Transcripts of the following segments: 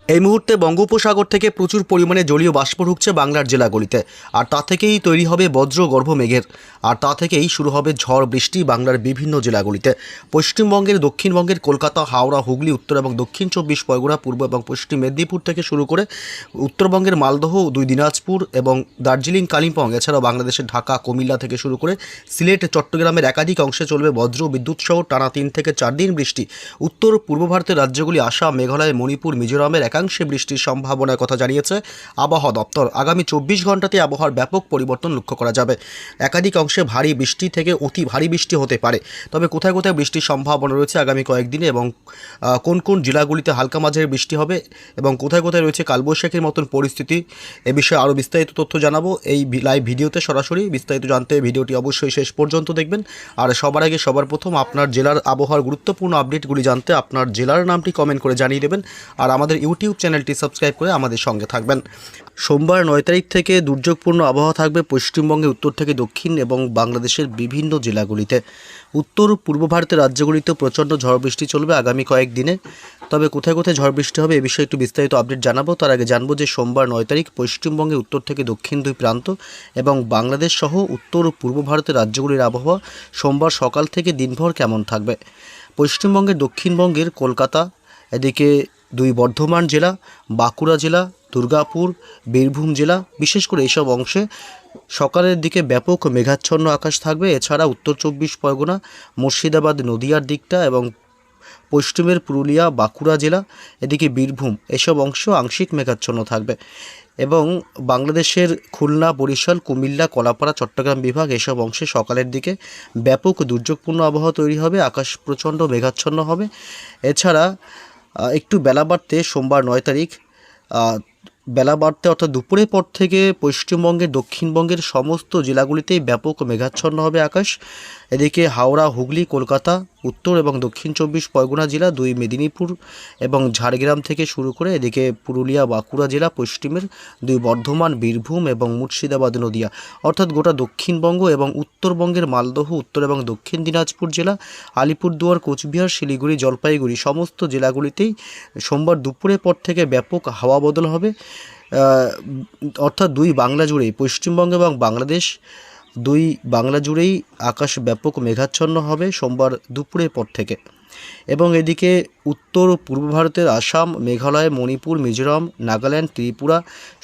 এই মুহূর্তে বঙ্গোপসাগর থেকে প্রচুর পরিমাণে জলীয় বাষ্প ঢুকছে বাংলার জেলাগুলিতে, আর তা থেকেই তৈরি হবে বজ্রগর্ভ মেঘের, আর তা থেকেই শুরু হবে ঝড় বৃষ্টি বাংলার বিভিন্ন জেলাগুলিতে। পশ্চিমবঙ্গের, দক্ষিণবঙ্গের কলকাতা, হাওড়া, হুগলি, উত্তর এবং দক্ষিণ 24 পরগনা, পূর্ব এবং পশ্চিম মেদিনীপুর থেকে শুরু করে উত্তরবঙ্গের মালদহ, 2 দিনাজপুর এবং দার্জিলিং, কালিম্পং, এছাড়াও বাংলাদেশের ঢাকা, কুমিল্লা থেকে শুরু করে সিলেট, চট্টগ্রামের একাধিক অংশে চলবে বজ্র বিদ্যুৎ সহ টানা 3 থেকে 4 দিন বৃষ্টি। উত্তর পূর্ব ভারতের রাজ্যগুলি আসাম, মেঘালয়, মণিপুর, মিজোরামের একাংশে বৃষ্টির সম্ভাবনার কথা জানিয়েছে আবহাওয়া দপ্তর। আগামী 24 ঘন্টাতে আবহাওয়ার ব্যাপক পরিবর্তন লক্ষ্য করা যাবে। একাধিক অংশে ভারী বৃষ্টি থেকে অতি ভারী বৃষ্টি হতে পারে। তবে কোথায় কোথায় বৃষ্টির সম্ভাবনা রয়েছে আগামী কয়েকদিনে এবং কোন কোন জেলাগুলিতে হালকা মাঝারি বৃষ্টি হবে এবং কোথায় কোথায় রয়েছে কালবৈশাখীর মতন পরিস্থিতি, এ বিষয়ে আরও বিস্তারিত তথ্য জানাবো এই লাইভ ভিডিওতে। সরাসরি বিস্তারিত জানতে ভিডিওটি অবশ্যই শেষ পর্যন্ত দেখবেন। আর সবার আগে সবার প্রথম আপনার জেলার আবহাওয়ার গুরুত্বপূর্ণ আপডেটগুলি জানতে আপনার জেলার নামটি কমেন্ট করে জানিয়ে দেবেন, আর আমাদের ইউটিউব চ্যানেলটি সাবস্ক্রাইব করে আমাদের সঙ্গে থাকবেন। সোমবার 9 তারিখ থেকে দুর্যোগপূর্ণ আবহাওয়া থাকবে পশ্চিমবঙ্গে, উত্তর থেকে দক্ষিণ এবং বাংলাদেশের বিভিন্ন জেলাগুলিতে। উত্তর পূর্ব ভারতের রাজ্যগুলিতেও প্রচণ্ড ঝড় বৃষ্টি চলবে আগামী কয়েকদিনে। তবে কোথায় কোথায় ঝড় বৃষ্টি হবে এ বিষয়ে একটু বিস্তারিত আপডেট জানাবো। তার আগে জানবো যে সোমবার 9 তারিখ পশ্চিমবঙ্গে উত্তর থেকে দক্ষিণ 2 প্রান্ত এবং বাংলাদেশ সহ উত্তর ও পূর্ব ভারতের রাজ্যগুলির আবহাওয়া সোমবার সকাল থেকে দিনভর কেমন থাকবে। পশ্চিমবঙ্গের, দক্ষিণবঙ্গের কলকাতা, এদিকে 2 বর্ধমান জেলা, বাঁকুড়া জেলা, দুর্গাপুর, বীরভূম জেলা, বিশেষ করে এইসব অংশে সকালের দিকে ব্যাপক মেঘাচ্ছন্ন আকাশ থাকবে। এছাড়া উত্তর 24 পরগনা, মুর্শিদাবাদ, নদিয়ার দিকটা এবং পশ্চিমের পুরুলিয়া, বাঁকুড়া জেলা, এদিকে বীরভূম, এসব অংশ আংশিক মেঘাচ্ছন্ন থাকবে। এবং বাংলাদেশের খুলনা, বরিশাল, কুমিল্লা, কলাপাড়া, চট্টগ্রাম বিভাগ, এসব অংশে সকালের দিকে ব্যাপক দুর্যোগপূর্ণ আবহাওয়া তৈরি হবে, আকাশ প্রচণ্ড মেঘাচ্ছন্ন হবে। এছাড়া একটু বেলা বাড়তে সোমবার 9 তারিখ বেলা বাড়তে অর্থাৎ দুপুরের পর থেকে পশ্চিমবঙ্গের, দক্ষিণবঙ্গের সমস্ত জেলাগুলিতেই ব্যাপক মেঘাচ্ছন্ন হবে আকাশ। এদিকে হাওড়া, হুগলি, কলকাতা, উত্তর এবং দক্ষিণ 24 পরগনা জেলা, 2 মেদিনীপুর এবং ঝাড়গ্রাম থেকে শুরু করে এদিকে পুরুলিয়া, বাঁকুড়া জেলা, পশ্চিমের 2 বর্ধমান, বীরভূম এবং মুর্শিদাবাদ, নদিয়া, অর্থাৎ গোটা দক্ষিণবঙ্গ এবং উত্তরবঙ্গের মালদহ, উত্তর এবং দক্ষিণ দিনাজপুর জেলা, আলিপুরদুয়ার, কোচবিহার, শিলিগুড়ি, জলপাইগুড়ি, সমস্ত জেলাগুলিতেই সোমবার দুপুরের পর থেকে ব্যাপক হাওয়া বদল হবে। অর্থাৎ 2 বাংলা জুড়েই, পশ্চিমবঙ্গ এবং বাংলাদেশ 2 বাংলা জুড়েই আকাশ ব্যাপক মেঘাচ্ছন্ন হবে সোমবার দুপুরের পর থেকে। এবং এদিকে উত্তর পূর্ব ভারতের আসাম, মেঘালয়, মণিপুর, মিজোরাম, নাগাল্যান্ড, ত্রিপুরা,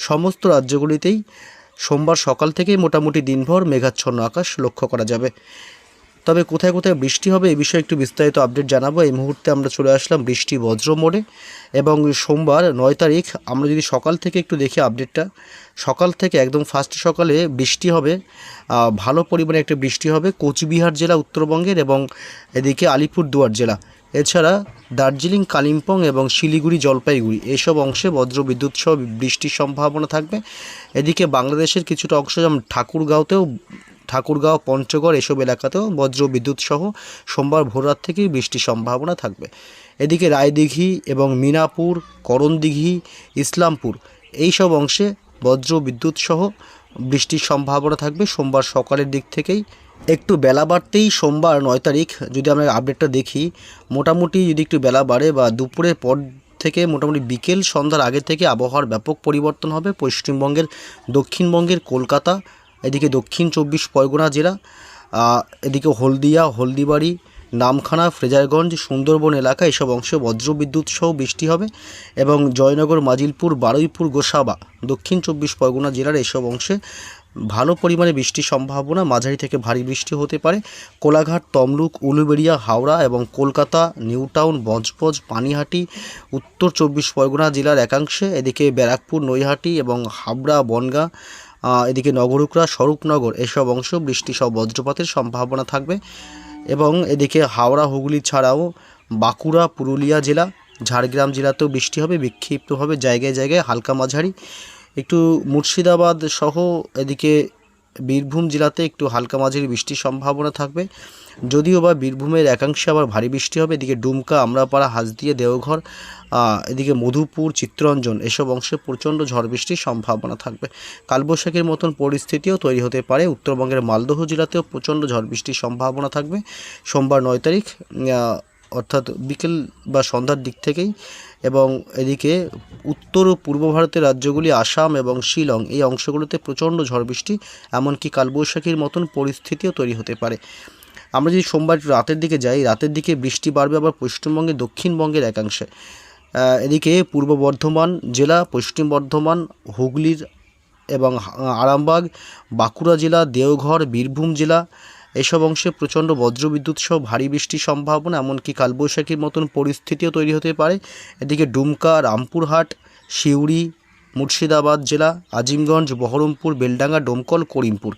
সমস্ত রাজ্যগুলিতেই সোমবার সকাল থেকেই মোটামুটি দিনভর মেঘাচ্ছন্ন আকাশ লক্ষ্য করা যাবে। তবে কোথায় কোথায় বৃষ্টি হবে এই বিষয়ে একটু বিস্তারিত আপডেট জানাবো। এই মুহূর্তে আমরা চলে আসলাম বৃষ্টি বজ্র মোড়ে। এবং সোমবার 9 তারিখ আমরা যদি সকাল থেকে একটু দেখি আপডেটটা, সকাল থেকে একদম ফার্স্ট সকালে বৃষ্টি হবে, ভালো পরিমাণে একটা বৃষ্টি হবে কোচবিহার জেলা উত্তরবঙ্গের এবং এদিকে আলিপুরদুয়ার জেলা, এছাড়া দার্জিলিং, কালিম্পং এবং শিলিগুড়ি, জলপাইগুড়ি, এসব অংশে বজ্র বিদ্যুৎ সহ বৃষ্টির সম্ভাবনা থাকবে। এদিকে বাংলাদেশের কিছুটা অংশ যেমন ঠাকুরগাঁও, পঞ্চগড়, এসব এলাকাতেও বজ্র বিদ্যুৎ সহ সোমবার ভোররাত থেকেই বৃষ্টির সম্ভাবনা থাকবে। এদিকে রায়দিঘি এবং মিনাপুর, করণদিঘি, ইসলামপুর, এই সব অংশে বজ্র বিদ্যুৎ সহ বৃষ্টির সম্ভাবনা থাকবে সোমবার সকালের দিক থেকেই। একটু বেলা বাড়তেই সোমবার 9 তারিখ যদি আমরা আপডেটটা দেখি, মোটামুটি যদি একটু বেলা বাড়ে বা দুপুরের পর থেকে মোটামুটি বিকেল সন্ধ্যার আগে থেকে আবহাওয়ার ব্যাপক পরিবর্তন হবে পশ্চিমবঙ্গের, দক্ষিণবঙ্গের কলকাতা, এদিকে দক্ষিণ 24 পরগনা জেলা, এদিকে হলদিয়া, হলদিবাড়ি, নামখানা, ফ্রেজারগঞ্জ, সুন্দরবন এলাকা, এসব অংশে বজ্রবিদ্যুৎ সহ বৃষ্টি হবে। এবং জয়নগর, মাজিলপুর, বারুইপুর, গোসাবা, দক্ষিণ 24 পরগনা জেলার এসব অংশে ভালো পরিমাণে বৃষ্টির সম্ভাবনা, মাঝারি থেকে ভারী বৃষ্টি হতে পারে। কোলাঘাট, তমলুক, উলুবেড়িয়া, হাওড়া এবং কলকাতা, নিউ টাউন, বজবজ, পানিহাটি, উত্তর 24 পরগনা জেলার একাংশে, এদিকে ব্যারাকপুর, নৈহাটি এবং হাবড়া, বনগাঁ, এদিকে নগরুকরা, স্বরূপনগর, এসব অংশ বৃষ্টি সহ বজ্রপাতের সম্ভাবনা থাকবে। এবং এদিকে হাওড়া, হুগলি ছাড়াও বাঁকুড়া, পুরুলিয়া জেলা, ঝাড়গ্রাম জেলাতেও বৃষ্টি হবে বিক্ষিপ্তভাবে, জায়গায় জায়গায় হালকা মাঝারি। একটু মুর্শিদাবাদ সহ এদিকে বীরভূম জেলাতে একটু হালকা মাঝারি বৃষ্টির সম্ভাবনা থাকবে, যদিও বা বীরভূমের একাংশে আবার ভারী বৃষ্টি হবে। এদিকে ডুমকা, আমরাপাড়া, হাসদিয়া, দেওঘর, এদিকে মধুপুর, চিত্তরঞ্জন, এসব অংশে প্রচণ্ড ঝড় বৃষ্টির সম্ভাবনা থাকবে। কালবৈশাখীর মতন পরিস্থিতিও তৈরি হতে পারে। উত্তরবঙ্গের মালদহ জেলাতেও প্রচণ্ড ঝড় বৃষ্টির সম্ভাবনা থাকবে সোমবার 9 তারিখ অর্থাৎ বিকেল বা সন্ধ্যার দিক থেকেই, এবং এদিকে উত্তর ও পূর্ব ভারতের রাজ্যগুলি আসাম এবং শিলং এই অংশগুলোতে প্রচণ্ড ঝড় বৃষ্টি, এমনকি কালবৈশাখীর মতন পরিস্থিতিও তৈরি হতে পারে। আমরা যদি সোমবার রাতের দিকে যাই, রাতের দিকে বৃষ্টি বাড়বে আবার পশ্চিমবঙ্গের দক্ষিণবঙ্গের একাংশে। এদিকে পূর্ব বর্ধমান জেলা, পশ্চিম বর্ধমান, হুগলির এবং আরামবাগ, বাঁকুড়া জেলা, দেওঘর, বীরভূম জেলা এসব অংশে প্রচণ্ড বজ্রবিদ্যুৎ সহ ভারী বৃষ্টির সম্ভাবনা, এমনকি কালবৈশাখীর মতন পরিস্থিতিও তৈরি হতে পারে। এদিকে ডুমকা, রামপুরহাট, সিউড়ি, মুর্শিদাবাদ জেলা, আজিমগঞ্জ, বহরমপুর, বেলডাঙ্গা, ডোমকল, করিমপুর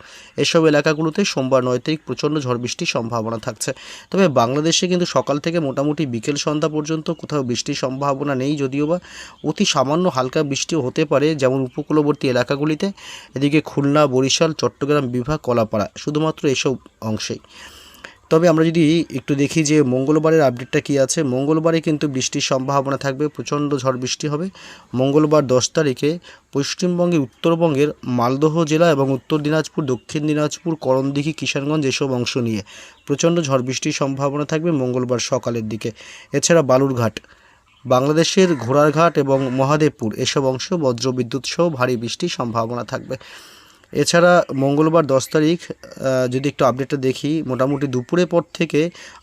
এসব এলাকাগুলোতে সোমবার 9 তারিখ প্রচণ্ড ঝড় বৃষ্টির সম্ভাবনা থাকছে। তবে বাংলাদেশে কিন্তু সকাল থেকে মোটামুটি বিকেল সন্ধ্যা পর্যন্ত কোথাও বৃষ্টির সম্ভাবনা নেই, যদিও বা অতি সামান্য হালকা বৃষ্টিও হতে পারে, যেমন উপকূলবর্তী এলাকাগুলিতে। এদিকে খুলনা, বরিশাল, চট্টগ্রাম বিভাগ, কলাপাড়া, শুধুমাত্র এসব অংশেই। তবে আমরা যদি একটু দেখি যে মঙ্গলবারের আপডেটটা কী আছে, মঙ্গলবারে কিন্তু বৃষ্টির সম্ভাবনা থাকবে, প্রচণ্ড ঝড় বৃষ্টি হবে। মঙ্গলবার 10 তারিখে পশ্চিমবঙ্গের উত্তরবঙ্গের মালদহ জেলা এবং উত্তর দিনাজপুর, দক্ষিণ দিনাজপুর, করণদিঘি, কিষানগঞ্জ এসব অংশ নিয়ে প্রচণ্ড ঝড় বৃষ্টির সম্ভাবনা থাকবে মঙ্গলবার সকালের দিকে। এছাড়া বালুরঘাট, বাংলাদেশের ঘোড়ারঘাট এবং মহাদেবপুর এসব অংশ বজ্রবিদ্যুৎ সহ ভারী বৃষ্টির সম্ভাবনা থাকবে। এছাড়া মঙ্গলবার 10 তারিখ যদি একটু আপডেটটা দেখি, মোটামুটি দুপুরের পর থেকে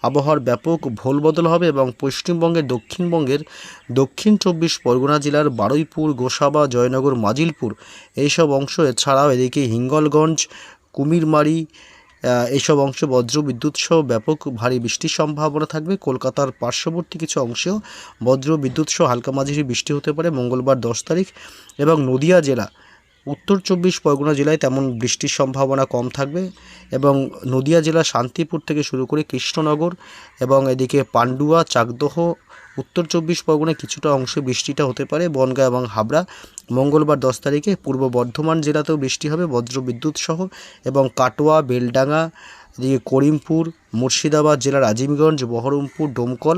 আবহাওয়ার ব্যাপক ভোলবদল হবে এবং পশ্চিমবঙ্গের দক্ষিণবঙ্গের দক্ষিণ 24 পরগনা জেলার বারুইপুর, গোসাবা, জয়নগর, মাজিলপুর এইসব অংশ, এছাড়াও এদিকে হিঙ্গলগঞ্জ, কুমিরমারি এইসব অংশে বজ্রবিদ্যুৎ সহ ব্যাপক ভারী বৃষ্টির সম্ভাবনা থাকবে। কলকাতার পার্শ্ববর্তী কিছু অংশেও বজ্রবিদ্যুৎ সহ হালকা মাঝারি বৃষ্টি হতে পারে মঙ্গলবার 10 তারিখ। এবং নদিয়া জেলা, উত্তর 24 পরগনা জেলায় তেমন বৃষ্টির সম্ভাবনা কম থাকবে, এবং নদিয়া জেলা শান্তিপুর থেকে শুরু করে কৃষ্ণনগর এবং এদিকে পান্ডুয়া, চাকদহ, উত্তর 24 পরগনায় কিছুটা অংশে বৃষ্টিটা হতে পারে, বনগাঁ এবং হাবড়া। মঙ্গলবার 10 তারিখে পূর্ব বর্ধমান জেলাতেও বৃষ্টি হবে বজ্রবিদ্যুৎ সহ, এবং কাটোয়া, বেলডাঙ্গা, এদিকে করিমপুর, মুর্শিদাবাদ জেলার আজিমগঞ্জ, বহরমপুর, ডোমকল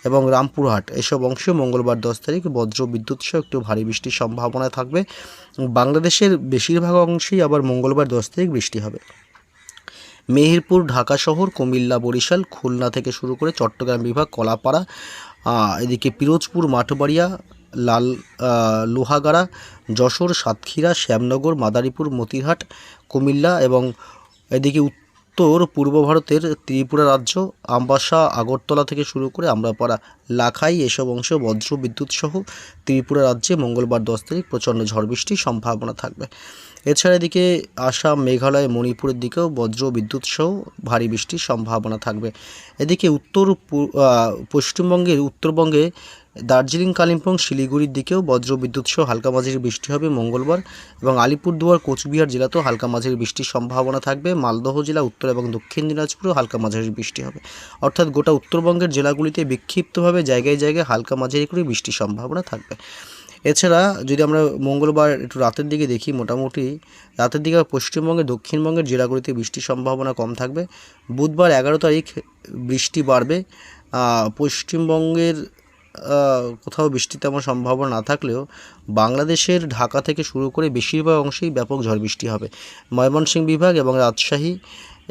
এবং রামপুরহাট এসব অংশে মঙ্গলবার 10 তারিখ বজ্রবিদ্যুৎ সহ একটু ভারী বৃষ্টির সম্ভাবনা থাকবে। বাংলাদেশের বেশিরভাগ অংশেই আবার মঙ্গলবার 10 তারিখ বৃষ্টি হবে। মেহেরপুর, ঢাকা শহর, কুমিল্লা, বরিশাল, খুলনা থেকে শুরু করে চট্টগ্রাম বিভাগ, কলাপাড়া, এদিকে পিরোজপুর, মাঠবাড়িয়া, লোহাগাড়া, যশোর, সাতক্ষীরা, শ্যামনগর, মাদারীপুর, মতিরহাট, কুমিল্লা এবং এদিকে উত্তর পূর্ব ভারতের ত্রিপুরা রাজ্য, আমবাসা, আগরতলা থেকে শুরু করে আমরাপাড়া, লাখাই এসব অংশ বজ্রবিদ্যুৎ সহ ত্রিপুরা রাজ্যে মঙ্গলবার 10 তারিখ প্রচণ্ড ঝড় বৃষ্টির সম্ভাবনা থাকবে। এছাড়া এদিকে আসাম, মেঘালয়, মণিপুরের দিকেও বজ্রবিদ্যুৎ সহ ভারী বৃষ্টির সম্ভাবনা থাকবে। এদিকে পশ্চিমবঙ্গের উত্তরবঙ্গে দার্জিলিং, কালিম্পং, শিলিগুড়ির দিকেও বজ্রবিদ্যুৎ সহ হালকা মাঝারি বৃষ্টি হবে মঙ্গলবার, এবং আলিপুরদুয়ার, কোচবিহার জেলাতেও হালকা মাঝারি বৃষ্টির সম্ভাবনা থাকবে। মালদহ জেলা, উত্তর এবং দক্ষিণ দিনাজপুরেও হালকা মাঝারি বৃষ্টি হবে। অর্থাৎ গোটা উত্তরবঙ্গের জেলাগুলিতে বিক্ষিপ্তভাবে জায়গায় জায়গায় হালকা মাঝারি করে বৃষ্টির সম্ভাবনা থাকবে। এছাড়া যদি আমরা মঙ্গলবার একটু রাতের দিকে দেখি, মোটামুটি রাতের দিকে পশ্চিমবঙ্গের দক্ষিণবঙ্গের জেলাগুলিতে বৃষ্টির সম্ভাবনা কম থাকবে। বুধবার 11 তারিখ বৃষ্টি বাড়বে। পশ্চিমবঙ্গের কোথাও বৃষ্টির তেমন সম্ভাবনা না থাকলেও বাংলাদেশের ঢাকা থেকে শুরু করে বেশিরভাগ অংশেই ব্যাপক ঝড় বৃষ্টি হবে। ময়মনসিংহ বিভাগ এবং রাজশাহী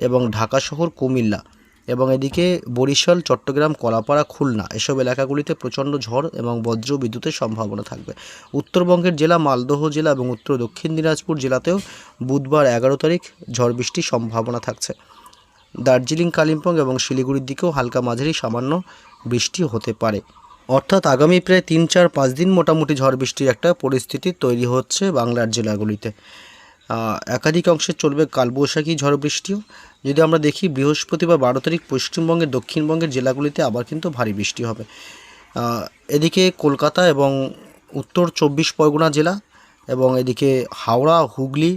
এবং ঢাকা শহর, কুমিল্লা এবং এদিকে বরিশাল, চট্টগ্রাম, কলাপাড়া, খুলনা এসব এলাকাগুলিতে প্রচণ্ড ঝড় এবং বজ্র বিদ্যুতের সম্ভাবনা থাকবে। উত্তরবঙ্গের জেলা মালদহ জেলা এবং উত্তর দক্ষিণ দিনাজপুর জেলাতেও বুধবার 11 তারিখ ঝড় বৃষ্টির সম্ভাবনা থাকছে। দার্জিলিং, কালিম্পং এবং শিলিগুড়ির দিকেও হালকা মাঝারি সামান্য বৃষ্টি হতে পারে। অর্থাৎ আগামী প্রায় 3-4-5 দিন মোটামুটি ঝড় বৃষ্টির একটা পরিস্থিতি তৈরি হচ্ছে বাংলার জেলাগুলিতে। একাধিক অংশে চলবে কালবৈশাখী ঝড় বৃষ্টিও। যদি আমরা দেখি বৃহস্পতিবার 12 তারিখ পশ্চিমবঙ্গের দক্ষিণবঙ্গের জেলাগুলিতে আবার কিন্তু ভারী বৃষ্টি হবে। এদিকে কলকাতা এবং উত্তর 24 পরগনা জেলা এবং এদিকে হাওড়া, হুগলি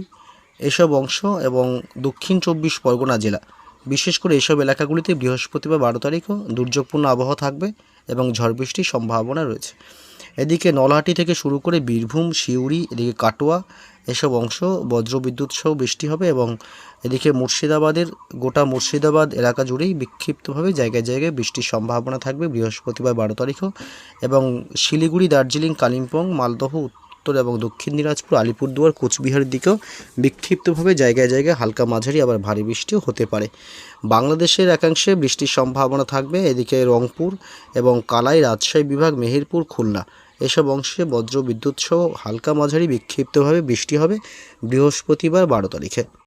এসব অংশ এবং দক্ষিণ 24 পরগনা জেলা, বিশেষ করে এসব এলাকাগুলিতে বৃহস্পতিবার 12 তারিখও দুর্যোগপূর্ণ আবহাওয়া থাকবে এবং ঝড় বৃষ্টির সম্ভাবনা রয়েছে। এদিকে নলহাটি থেকে শুরু করে বীরভূম, সিউড়ি, এদিকে কাটোয়া এসব অংশ বজ্রবিদ্যুৎ সহ বৃষ্টি হবে, এবং এদিকে মুর্শিদাবাদের গোটা মুর্শিদাবাদ এলাকা জুড়েই বিক্ষিপ্তভাবে জায়গায় জায়গায় বৃষ্টির সম্ভাবনা থাকবে বৃহস্পতিবার 12 তারিখও। এবং শিলিগুড়ি, দার্জিলিং, কালিম্পং, মালদহ, উত্তর উত্তর এবং দক্ষিণ দিনাজপুর, আলিপুরদুয়ার, কোচবিহারের দিকেও বিক্ষিপ্তভাবে জায়গায় জায়গায় হালকা মাঝারি আবার ভারী বৃষ্টিও হতে পারে। বাংলাদেশের একাংশে বৃষ্টির সম্ভাবনা থাকবে। এদিকে রংপুর এবং কালাই, রাজশাহী বিভাগ, মেহেরপুর, খুলনা এসব অংশে বজ্র বিদ্যুৎ সহ হালকা মাঝারি বিক্ষিপ্তভাবে বৃষ্টি হবে বৃহস্পতিবার 12 তারিখে।